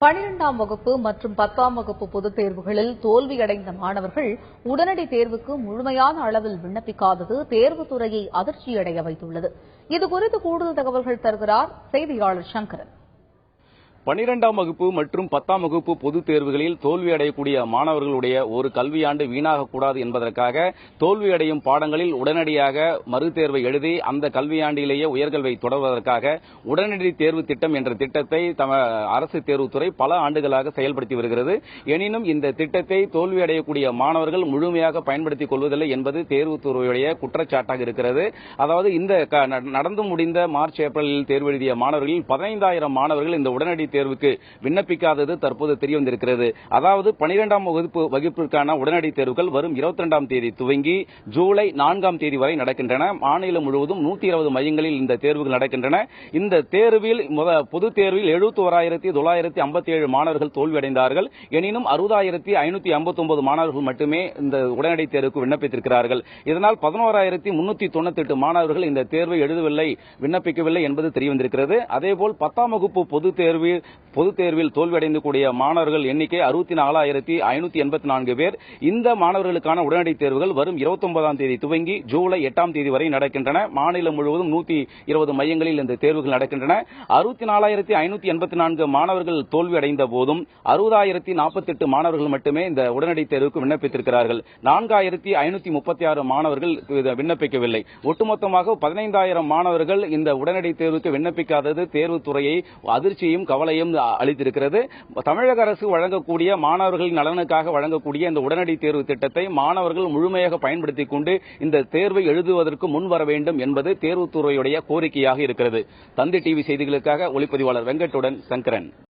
12ஆம் வகுப்பு மற்றும் 10ஆம் வகுப்பு பொதுத் தேர்வுகளில் தோல்வியடைந்த மாணவர்கள் உடனடி தேர்வுக்கு முழுமையான அளவில் விண்ணப்பிக்காதது தேர்வுத்துறையை அதிர்ச்சியடைய வைத்துள்ளது. இதுகுறித்து கூடுதல் தகவல்கள் தருகிறார் செய்தியாளர் சங்கரன். 12ஆம் வகுப்பு மற்றும் 10ஆம் வகுப்பு பொதுத் தேர்வுகளில் தோல்வியடையக்கூடிய மாணவர்களுடைய ஒரு கல்வியாண்டு வீணாகக்கூடாது என்பதற்காக தோல்வியடையும் பாடங்களில் உடனடியாக மறுதேர்வை எழுதி அந்த கல்வியாண்டிலேயே உயர்கல்வியை தொடர்வதற்காக உடனடி தேர்வு திட்டம் என்ற திட்டத்தை அரசு தேர்வுத்துறை பல ஆண்டுகளாக செயல்படுத்தி வருகிறது. எனினும் இந்த திட்டத்தை தோல்வியடையக்கூடிய மாணவர்கள் முழுமையாக பயன்படுத்திக் கொள்வதில்லை என்பது தேர்வுத்துறையுடைய குற்றச்சாட்டாக இருக்கிறது. அதாவது இந்த நடந்து முடிந்த மார்ச் ஏப்ரலில் தேர்வு எழுதிய மாணவர்களில் 15,000 மாணவர்கள் இந்த உடனடி தேர்வுக்கு விண்ணப்பிக்காதது தற்போது தெரியவந்திருக்கிறது. அதாவது 12ஆம் வகுப்பிற்கான உடனடி தேர்வுகள் வரும் 22ஆம் தேதி துவங்கி ஜூலை 4ஆம் தேதி வரை நடக்கின்றன. மாநிலம் முழுவதும் 120 மையங்களில் இந்த தேர்வுகள் நடக்கின்றன. இந்த தேர்வில் பொதுத் தேர்வில் 71,957 மாணவர்கள் தோல்வியடைந்தார்கள். எனினும் 60,559 மாணவர்கள் மட்டுமே இந்த உடனடி தேர்வுக்கு விண்ணப்பித்திருக்கிறார்கள். இதனால் 11,398 மாணவர்கள் இந்த தேர்வை எழுதவில்லை, விண்ணப்பிக்கவில்லை என்பது தெரியவந்திருக்கிறது. அதேபோல் 10ஆம் வகுப்பு பொதுத் தேர்வில் தோல்வியடைந்து கூடிய மாணவர்கள் எண்ணிக்கை 64,584 பேர். இந்த மாணவர்களுக்கான உடனடி தேர்வுகள் வரும் 29ஆம் தேதி துவங்கி ஜூலை 8ஆம் தேதி வரை நடக்கின்றன. மாநிலம் முழுவதும் 120 மையங்களில் இந்த தேர்வுகள் நடக்கின்றன. 64,584 மாணவர்கள் தோல்வியடைந்த போதும் 60,048 மாணவர்கள் மட்டுமே இந்த உடனடி தேர்வுக்கு விண்ணப்பித்திருக்கிறார்கள். 4,536 மாணவர்கள் விண்ணப்பிக்கவில்லை. ஒட்டுமொத்தமாக 15,000 மாணவர்கள் இந்த உடனடி தேர்வுக்கு விண்ணப்பிக்காதது தேர்வுத்துறையை அதிர்ச்சியும் கவலையும் அளித்திருக்கிறது. தமிழக அரசு வழங்கக்கூடிய மாணவர்களின் நலனுக்காக வழங்கக்கூடிய இந்த உடனடி தேர்வு திட்டத்தை மாணவர்கள் முழுமையாக பயன்படுத்திக் கொண்டு இந்த தேர்வை எழுதுவதற்கு முன்வர வேண்டும் என்பது தேர்வுத்துறையுடைய கோரிக்கையாக இருக்கிறது. தந்தி டிவி செய்திகளுக்காக ஒளிப்பதிவாளர் வெங்கட்டுடன் சங்கரன்.